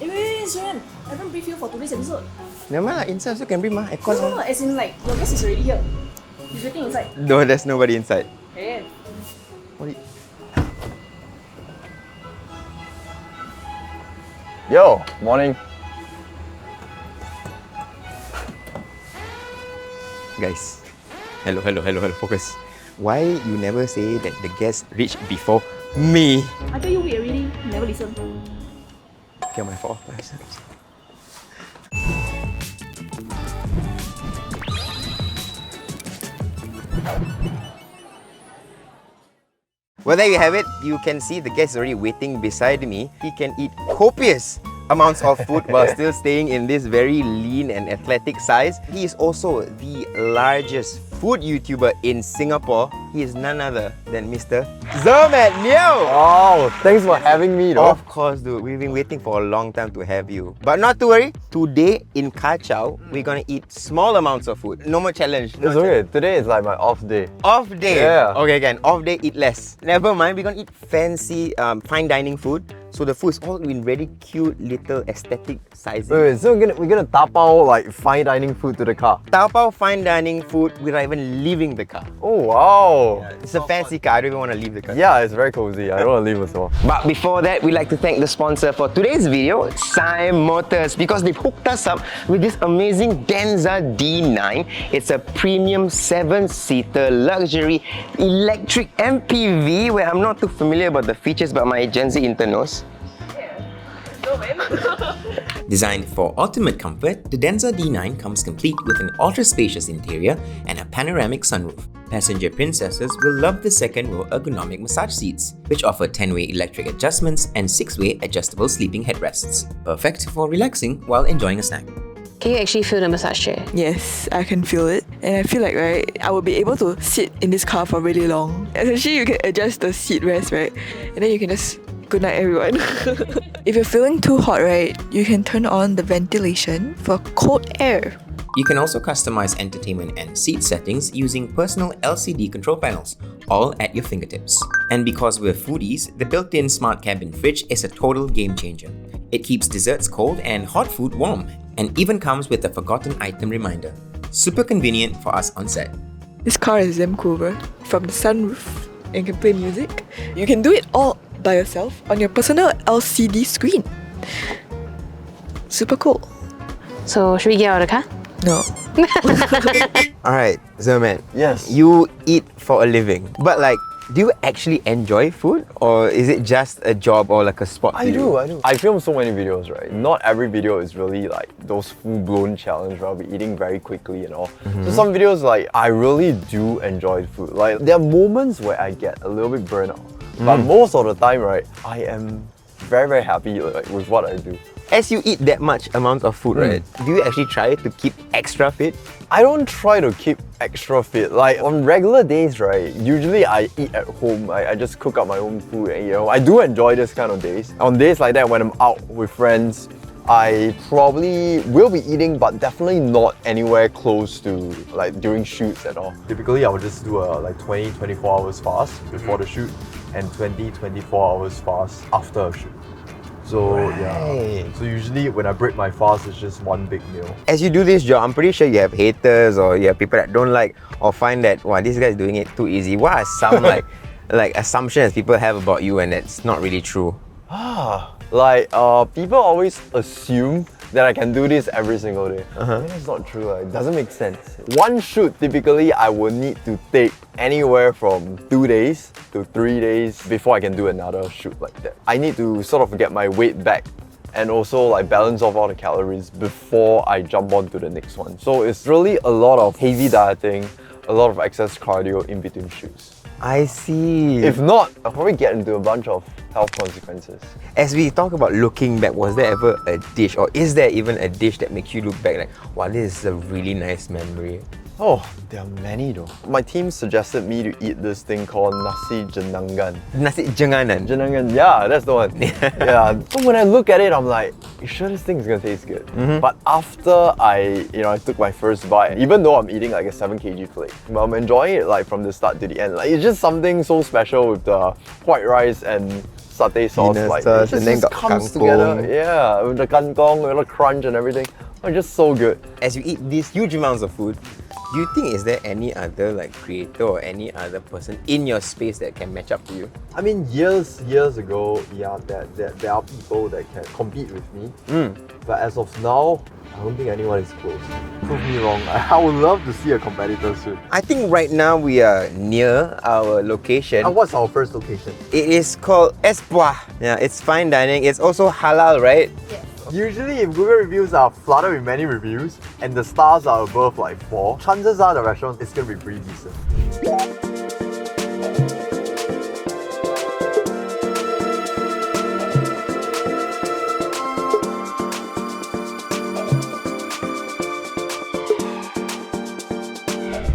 Wait, Suryan, I haven't briefed you for today's episode. Never mind, like, inside also can bring my aircon. No, as in like, your guest is already here. He's waiting inside. No, there's nobody inside. Hey. What Yo, morning. Guys, hello, focus. Why you never say that the guest reached before me? I tell you wait already, you never listen. Okay, my fault. Well, there you have it. You can see the guest is already waiting beside me. He can eat copious amounts of food while still staying in this very lean and athletic size. He is also the largest food YouTuber in Singapore. He is none other than Mr. Zermatt Neo! Oh, thanks for having me though. Of course, dude. We've been waiting for a long time to have you. But not to worry. Today in Chow, we're gonna eat small amounts of food. No more challenge. It's okay. Today is like my off day. Off day? Yeah. Okay, again. Off day, eat less. Never mind. We're gonna eat fancy, fine dining food. So the food is all in really cute little aesthetic sizes. Wait, so we're gonna tapao like fine dining food to the car. Taobao fine dining food without even leaving the car. Oh wow. It's a fancy car. I don't even want to leave the car. Yeah, it's very cozy. I don't want to leave as well. But before that, we'd like to thank the sponsor for today's video, Sime Motors, because they've hooked us up with this amazing DENZA D9. It's a premium 7-seater luxury electric MPV where I'm not too familiar about the features, but my Gen Z intern knows. Designed for ultimate comfort, the DENZA D9 comes complete with an ultra-spacious interior and a panoramic sunroof. Passenger princesses will love the second-row ergonomic massage seats, which offer 10-way electric adjustments and 6-way adjustable sleeping headrests. Perfect for relaxing while enjoying a snack. Can you actually feel the massage chair? Yes, I can feel it. And I feel like, right, I will be able to sit in this car for really long. Essentially, you can adjust the seat rest, right? And then you can just... Good night, everyone. If you're feeling too hot, right, you can turn on the ventilation for cold air. You can also customize entertainment and seat settings using personal LCD control panels, all at your fingertips. And because we're foodies, the built-in smart cabin fridge is a total game changer. It keeps desserts cold and hot food warm, and even comes with a forgotten item reminder. Super convenient for us on set. This car is damn cool, bro. From the sunroof, and you can play music. You can do it all by yourself on your personal LCD screen. Super cool. So, should we get out of the car? No. Alright, Zermatt. Yes. You eat for a living. But like, do you actually enjoy food? Or is it just a job or like a sport? I do. I film so many videos, right? Not every video is really like those full-blown challenge where I'll be eating very quickly and all. So some videos like, I really do enjoy food. Like, there are moments where I get a little bit burnt out. But most of the time, right, I am very, very happy like, with what I do. As you eat that much amount of food, right, do you actually try to keep extra fit? I don't try to keep extra fit. Like on regular days, right, usually I eat at home. I just cook up my own food and I do enjoy this kind of days. On days like that when I'm out with friends, I probably will be eating, but definitely not anywhere close to like during shoots at all. Typically, I would just do a like 20-24 hours fast before the shoot and 20-24 hours fast after a shoot. So yeah, so usually when I break my fast, it's just one big meal. As you do this job, I'm pretty sure you have haters or you have people that don't like or find that, wow, this guy's doing it too easy. What are some like assumptions people have about you and that's not really true? People always assume that I can do this every single day. That's not true. It doesn't make sense. One shoot, typically, I would need to take anywhere from 2 days to 3 days before I can do another shoot like that. I need to sort of get my weight back and also like balance off all the calories before I jump on to the next one. So it's really a lot of heavy dieting, a lot of excess cardio in between shoots. I see. If not, I'll probably get into a bunch of health consequences. As we talk about looking back, was there ever a dish or is there even a dish that makes you look back like, wow, this is a really nice memory? Oh, there are many though. My team suggested me to eat this thing called nasi jenangan. Nasi jenganan. Jenangan, yeah, that's the one. Yeah. So when I look at it, I'm like, you sure this thing is gonna taste good? But after I took my first bite, even though I'm eating like a 7 kg plate, but I'm enjoying it like from the start to the end. Like it's just something so special with the white rice and satay sauce, Peanut like sauce, it and then just got comes kangkong. together. Yeah, with the kangkong, with the crunch and everything. Oh, just so good. As you eat these huge amounts of food, do you think is there any other like creator or any other person in your space that can match up to you? I mean, years ago, yeah, there are people that can compete with me. But as of now, I don't think anyone is close. Prove me wrong. I would love to see a competitor soon. I think right now we are near our location. And what's our first location? It is called Espoir. Yeah, it's fine dining. It's also halal, right? Yes. Usually, if Google reviews are flooded with many reviews and the stars are above like 4, chances are the restaurant is going to be pretty decent.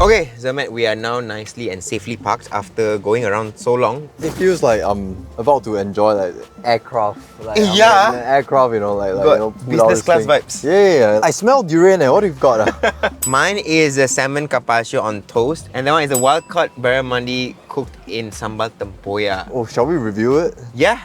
Okay, Zermatt, we are now nicely and safely parked after going around so long. It feels like I'm about to enjoy like aircraft. Like, I'm Yeah. in an aircraft, you know, like Got you know, without business this class thing. vibes. Yeah. I smell durian. What have you got? Mine is a salmon carpaccio on toast, and that one is a wild caught barramundi cooked in sambal tempoyak. Oh, shall we review it? Yeah.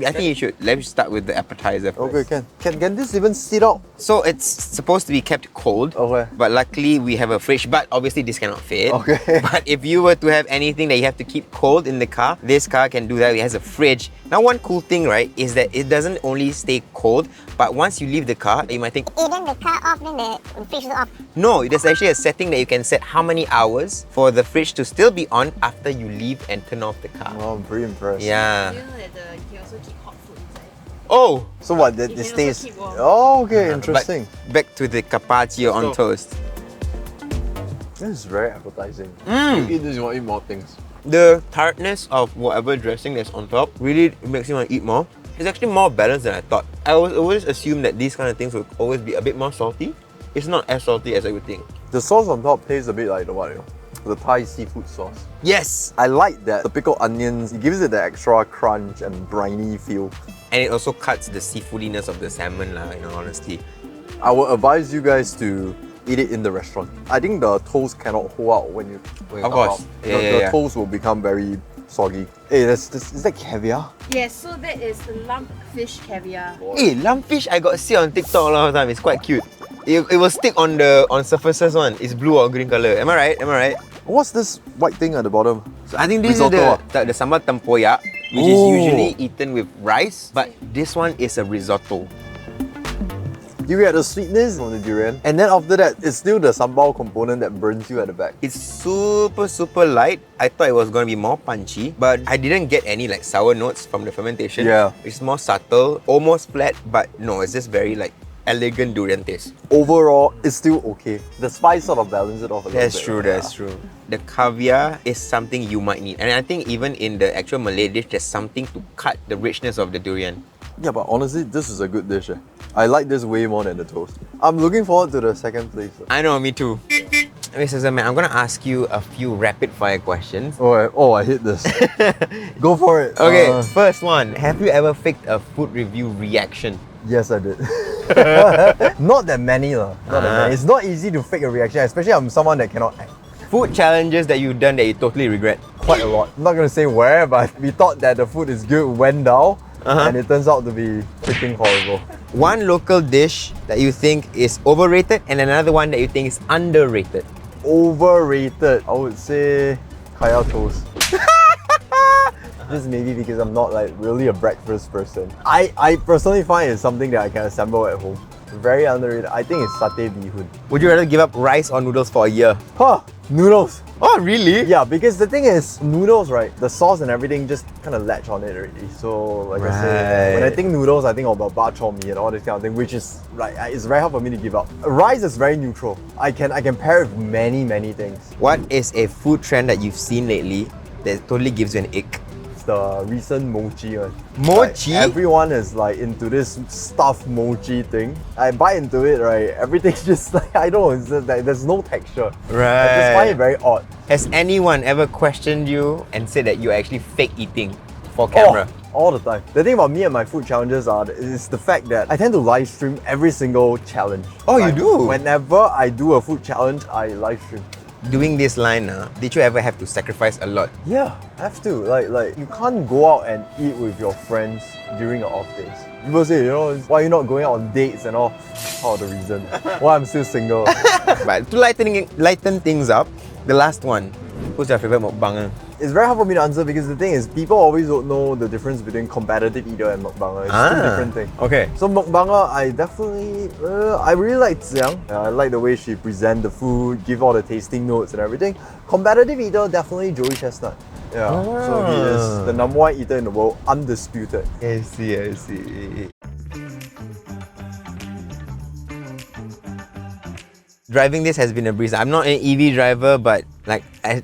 I think you should. Let's start with the appetizer first. Okay, can this even sit out? So it's supposed to be kept cold. Okay. But luckily we have a fridge, but obviously this cannot fit. Okay. But if you were to have anything that you have to keep cold in the car, this car can do that. It has a fridge. Now one cool thing, right, is that it doesn't only stay cold, but once you leave the car, you might think, Then the car off, then the fridge is off. no, there's actually a setting that you can set how many hours for the fridge to still be on after you leave and turn off the car. Oh, I'm pretty impressed. Yeah. You know that you can also keep hot food inside. Oh! So what? You It can also stays. keep warm. Oh, okay, But interesting. back to the carpaccio on toast. This is very appetizing. Mm. You eat this, you want to eat more things. The tartness of whatever dressing that's on top really makes you want to eat more. It's actually more balanced than I thought. I always assumed that these kind of things would always be a bit more salty. It's not as salty as I would think. The sauce on top tastes a bit like the what, you know? The Thai seafood sauce. Yes! I like that. The pickled onions, it gives it the extra crunch and briny feel. And it also cuts the seafoodiness of the salmon, in all honesty. I would advise you guys to eat it in the restaurant. I think the toast cannot hold out when you Of course. out. Yeah. The toast will become very soggy. Hey, is that caviar? Yes, so that is the lump fish caviar. Hey, lumpfish I got see on TikTok a lot of time. It's quite cute. It will stick on surfaces one. It's blue or green color. Am I right? What's this white thing at the bottom? So I think this Risotto, is the sambal tempoyak, which is usually eaten with rice, but this one is a risotto. You get the sweetness from the durian, and then after that, it's still the sambal component that burns you at the back. It's super light. I thought it was going to be more punchy, but I didn't get any like sour notes from the fermentation. Yeah. It's more subtle, almost flat, but no, it's just very like elegant durian taste. Overall, it's still okay. The spice sort of balances it off a little That's bit. true, that's true. The caviar is something you might need. And I think even in the actual Malay dish, there's something to cut the richness of the durian. Yeah, but honestly, this is a good dish. I like this way more than the toast. I'm looking forward to the second place. I know, me too. Mr. Zermatt, I'm going to ask you a few rapid fire questions. Oh, I hate this. Go for it. Okay, first one. Have you ever faked a food review reaction? Yes, I did. Not that many. Not that many. It's not easy to fake a reaction, especially I'm someone that cannot act. Food challenges that you've done that you totally regret? Quite a lot. I'm not going to say where, but we thought that the food is good, went down, and it turns out to be freaking horrible. One local dish that you think is overrated and another one that you think is underrated. Overrated, I would say kaya toast. Just maybe because I'm not like really a breakfast person. I personally find it's something that I can assemble at home. Very underrated. I think it's satay bee hoon. Would you rather give up rice or noodles for a year? Huh, noodles. Oh, really? Yeah, because the thing is, noodles, right? The sauce and everything just kind of latch on it already. So, like I said, when I think noodles, I think about bak chor mee and all this kind of thing, which is like it's very hard for me to give up. Rice is very neutral. I can pair it with many things. What is a food trend that you've seen lately that totally gives you an ick? It's the recent mochi one. Mochi? Like, everyone is like into this stuffed mochi thing. I bite into it, right? Everything's just like, I don't know, it's just like, there's no texture. I just find it very odd. Has anyone ever questioned you and said that you're actually fake eating for camera? All the time. The thing about me and my food challenges is the fact that I tend to live stream every single challenge. Oh, you do? Whenever I do a food challenge, I live stream. doing this line, did you ever have to sacrifice a lot? Yeah, have to. Like you can't go out and eat with your friends during your off days. People say, why are you not going out on dates and all? Oh, the reason. Why I'm still single. But to lighten things up, the last one. Who's your favorite mukbanger? It's very hard for me to answer because the thing is, people always don't know the difference between competitive eater and mukbanger. It's two different things. Okay. So mukbanger, I really like Ziyang. I like the way she present the food, give all the tasting notes and everything. Competitive eater, definitely Joey Chestnut. Yeah. So he is the #1 eater in the world, undisputed. I see. Driving this has been a breeze. I'm not an EV driver, but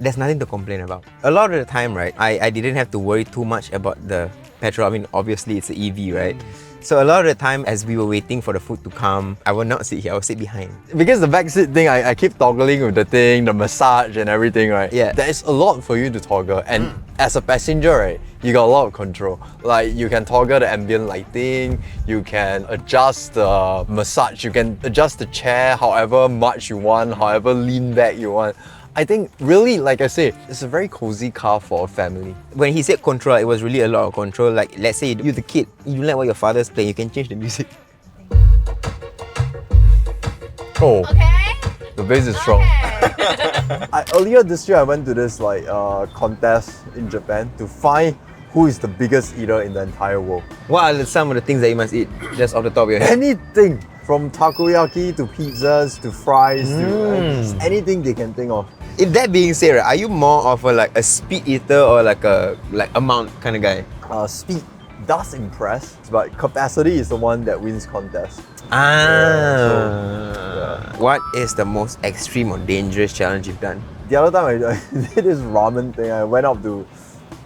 there's nothing to complain about. A lot of the time, right, I didn't have to worry too much about the petrol. I mean, obviously it's an EV, right? So a lot of the time, as we were waiting for the food to come, I would not sit here, I would sit behind. Because the backseat thing, I keep toggling with the thing, the massage and everything, right? Yeah. There's a lot for you to toggle, and as a passenger, right, you got a lot of control. Like you can toggle the ambient lighting, you can adjust the massage, you can adjust the chair however much you want, however lean back you want. I think really, like I say, it's a very cozy car for a family. When he said control, it was really a lot of control. Like, let's say you're the kid, you don't like what your father's playing, you can change the music. Oh, Okay. the bass is strong. Okay. Earlier this year, I went to this contest in Japan to find who is the biggest eater in the entire world. What are some of the things that you must eat, just off the top of your head? Anything from takoyaki to pizzas to fries to just anything they can think of. If that being said, are you more of a speed eater or like a amount kind of guy? Speed does impress, but capacity is the one that wins contest. What is the most extreme or dangerous challenge you've done? The other time I did this ramen thing, I went up to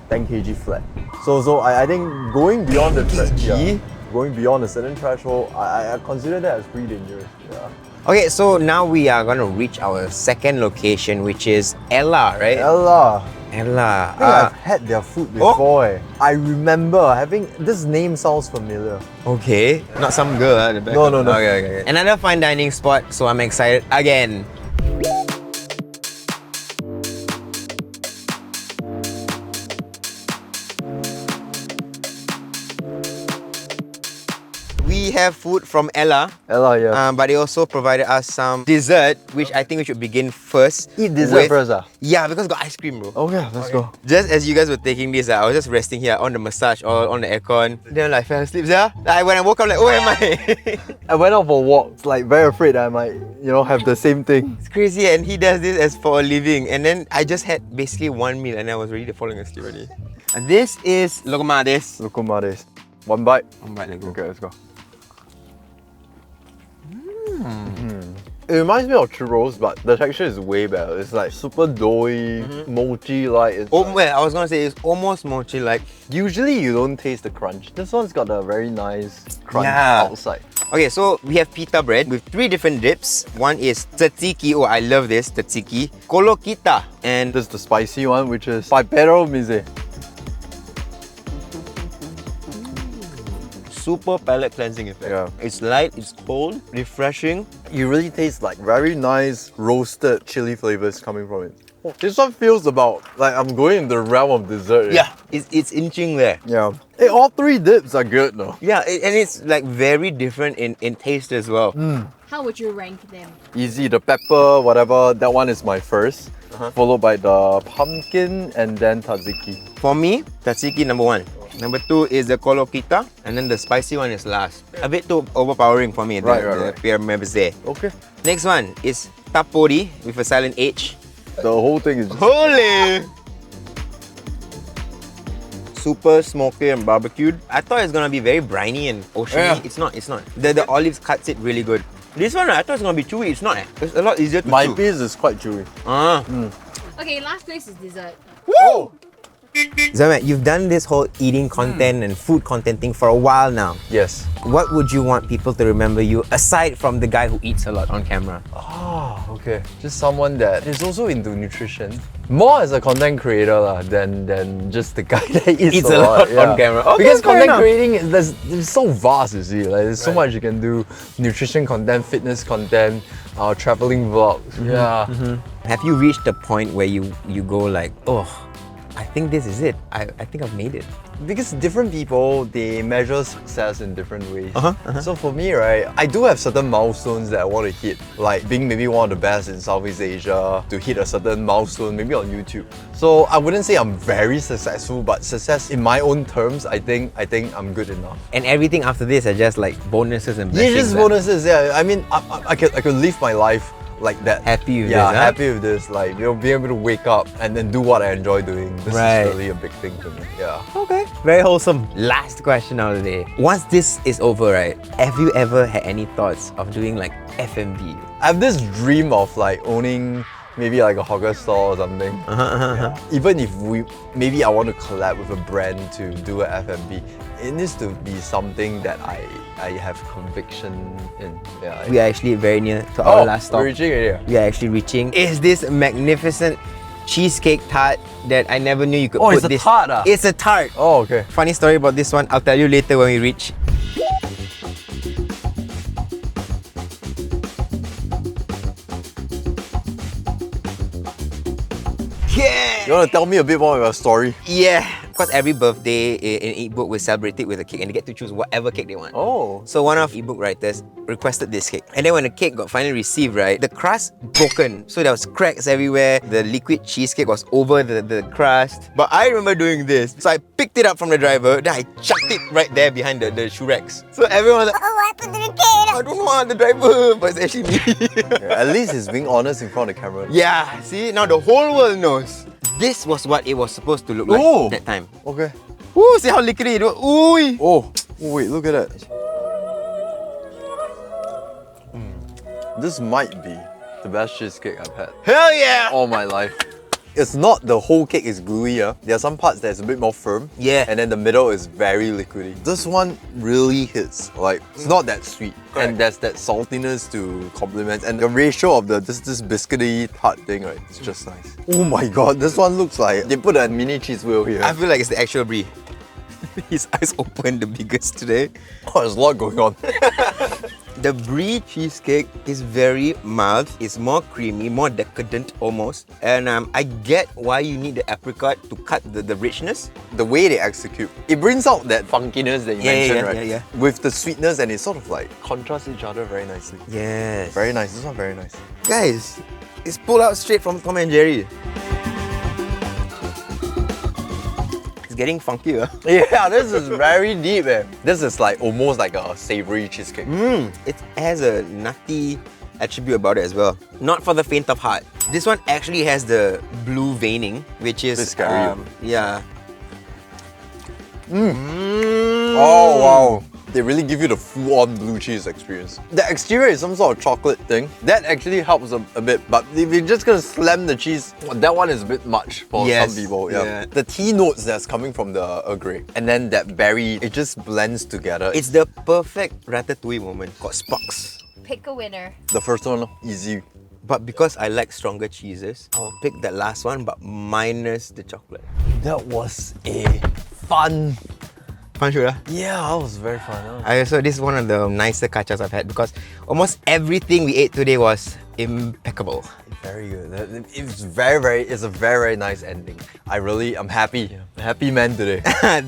10 kg flat. So I think going beyond the going beyond a certain threshold, I consider that as pretty dangerous. Yeah. Okay, so now we are going to reach our second location, which is Ela, right? Ela. I think I've Ela. had their food before. I remember having, this name sounds familiar. Okay, not some girl at the back. No. Okay. Another fine dining spot, so I'm excited again. We have food from Ela. Ela, yeah. But they also provided us some dessert, which I think we should begin first. Eat dessert first, Yeah, because got ice cream, bro. Okay, let's go. Just as you guys were taking this, I was just resting here on the massage or on the aircon. Then I fell asleep, yeah. When I woke up, where am I? I went out for a walk, very afraid I might, have the same thing. It's crazy, and he does this as for a living. And then I just had basically one meal, and I was ready falling asleep already. And this is logomades. Locomades. One bite. Let's go. Okay, let's go. It reminds me of churros, but the texture is way better. It's like super doughy, mochi-like. I was gonna say it's almost mochi-like. Usually you don't taste the crunch. This one's got a very nice crunch Yeah. outside. Okay, so we have pita bread with 3 different dips. One is tzatziki. Oh, I love this tzatziki. Kolokita and This is the spicy one, which is Pipero Mise. super palate cleansing effect. Yeah. It's light, it's cold, refreshing. You really taste like very nice roasted chili flavors coming from it. This one feels about like I'm going in the realm of dessert. Yeah, it's inching there. Yeah. Hey, all 3 dips are good though. Yeah, and it's like very different in taste as well. How would you rank them? Easy, the pepper, whatever, that one is my first. Followed by the pumpkin and then tzatziki. For me, tzatziki number 1. Number 2 is the kolokita, and then the spicy one is last. A bit too overpowering for me, Right. Pierre Mebze. Okay. Next one is tapori with a silent H. The whole thing is just Holy! Super smoky and barbecued. I thought it's gonna be very briny and oceany. Yeah. It's not. The olives cuts it really good. This one, I thought it's gonna be chewy. It's not. It's a lot easier to my chew. piece is quite chewy. Okay, last place is dessert. Woo! Zermatt, you've done this whole eating content and food content thing for a while now. Yes. What would you want people to remember you aside from the guy who eats a lot on camera? Oh, okay. Just someone that is also into nutrition. More as a content creator than just the guy that eats a lot on camera. Okay, because fair content enough. creating is so vast, you see. Like there's so much you can do. Nutrition content, fitness content, traveling vlogs. Have you reached the point where you go like, oh, I think this is it. I think I've made it. Because different people, they measure success in different ways. So for me, right, I do have certain milestones that I want to hit, like being maybe one of the best in Southeast Asia, to hit a certain milestone, maybe on YouTube. So I wouldn't say I'm very successful, but success in my own terms, I think I'm good enough. And everything after this are just like bonuses and Yeah, blessings. just bonuses. Yeah, I mean, I could live my life like that. Happy with this, Yeah, huh? happy with this. Like, being able to wake up and then do what I enjoy doing. This Right. is really a big thing for me. Yeah. Okay. Very wholesome. Last question of the day. Once this is over, right, have you ever had any thoughts of doing like F&B? I have this dream of like owning maybe like a hawker store or something. Yeah. Even if maybe I want to collab with a brand to do an F&B, it needs to be something that I have conviction in. Yeah. We are actually very near to our last stop. We're reaching it here. We are actually reaching. Is this magnificent cheesecake tart that I never knew you could Oh, put it's a this. tart, ah? It's a tart. Oh, okay. Funny story about this one. I'll tell you later when we reach. Yeah! You want to tell me a bit more about your story? Yeah. Because every birthday in Eatbook we celebrate it with a cake and they get to choose whatever cake they want. Oh. So one of Eatbook writers requested this cake. And then when the cake got finally received, right, the crust broken. So there was cracks everywhere. The liquid cheesecake was over the crust. But I remember doing this. So I picked it up from the driver, then I chucked it right there behind the shoe racks. So everyone was like, Oh, what happened to the kid? I don't know, the driver. But it's actually me. Yeah, at least he's being honest in front of the camera. Yeah, see, now the whole world knows. This was what it was supposed to look like Oh. that time. Okay. Ooh, see how liquidy it was. Ooh. Oh, wait, look at that. This might be the best cheesecake I've had Hell yeah! all my life. It's not the whole cake is gluey, yeah. There are some parts that's a bit more firm. Yeah. And then the middle is very liquidy. This one really hits. Like, it's not that sweet. Correct. And there's that saltiness to complement. And the ratio of this biscuity tart thing, right, it's just nice. Oh my god, this one looks like they put a mini cheese wheel here. I feel like it's the actual brie. His eyes open the biggest today. Oh, there's a lot going on. The brie cheesecake is very mild. It's more creamy, more decadent almost. And I get why you need the apricot to cut the richness. The way they execute, it brings out that funkiness that you mentioned, yeah, right? yeah. With the sweetness, and it sort of like contrasts each other very nicely. Yes. Very nice. This one very nice. Guys, it's pulled out straight from Tom and Jerry. It's getting funkier. Yeah, this is very deep. This is like almost like a savory cheesecake. It has a nutty attribute about it as well. Not for the faint of heart. This one actually has the blue veining, which is Bit scary. yeah. Oh wow. They really give you the full-on blue cheese experience. The exterior is some sort of chocolate thing. That actually helps a bit, but if you're just gonna slam the cheese, that one is a bit much for Yes, some people. yeah. The tea notes that's coming from the Earl Grey, and then that berry, it just blends together. It's the perfect ratatouille moment. Got sparks. Pick a winner. the first one, easy. But because I like stronger cheeses, I'll pick that last one, but minus the chocolate. That was a fun. Fun shoot, Yeah, that was very fun. Also, this is one of the nicer kachas I've had because almost everything we ate today was impeccable. Very good. It's it's a very nice ending. I'm happy. Happy man today.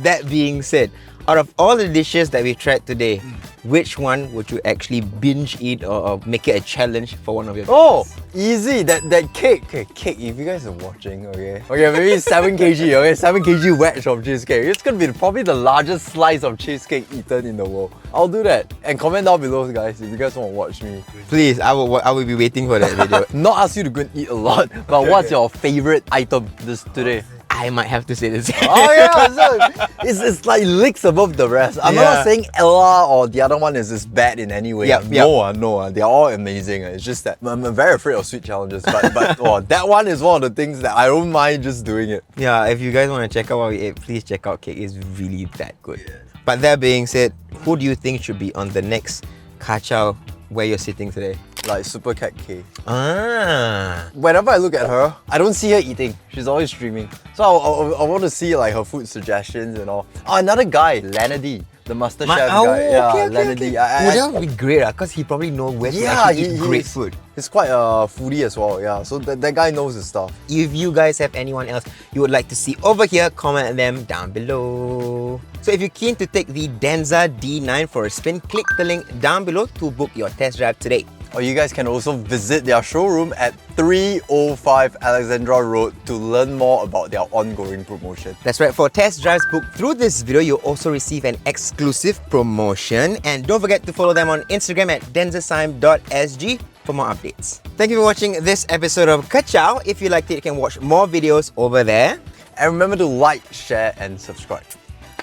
That being said, out of all the dishes that we tried today, which one would you actually binge eat or make it a challenge for one of your Oh, easy. That cake. Okay, cake. If you guys are watching, okay, maybe 7 kg. Okay, 7 kg wedge of cheesecake. It's gonna be probably the largest slice of cheesecake eaten in the world. I'll do that. And comment down below, guys, if you guys want to watch me. Please, I will be waiting for that video. Not ask you to go and eat a lot, but what's your favorite item today? I I might have to say the same. Oh yeah, so it's like licks above the rest. I'm Yeah. not saying Ela or the other one is bad in any way. Yep, No, they're all amazing. It's just that I'm very afraid of sweet challenges, but oh, that one is one of the things that I don't mind just doing it. Yeah, if you guys want to check out what we ate, please check out Queic. It's really that good. But that being said, who do you think should be on the next Chow where you're sitting today? Like Super Cat K. Ah. Whenever I look at her, I don't see her eating. She's always streaming. So I want to see like her food suggestions and all. Oh, another guy, Lenedy, the Master Chef guy. Yeah, Lenedy. That would be great because he probably knows where to actually eat great food. He's quite a foodie as well, yeah. So that guy knows his stuff. If you guys have anyone else you would like to see over here, comment them down below. So if you're keen to take the DENZA D9 for a spin, click the link down below to book your test drive today. Or you guys can also visit their showroom at 305 Alexandra Road to learn more about their ongoing promotion. That's right, for test drives booked through this video, you'll also receive an exclusive promotion. And don't forget to follow them on Instagram at denzasime.sg for more updates. Thank you for watching this episode of Chow. If you liked it, you can watch more videos over there. And remember to like, share and subscribe.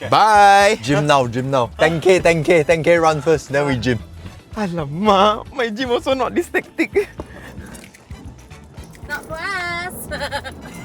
Bye! Gym now. 10k run first, then we gym. Alamak, my gym also not this tactic. Not for us.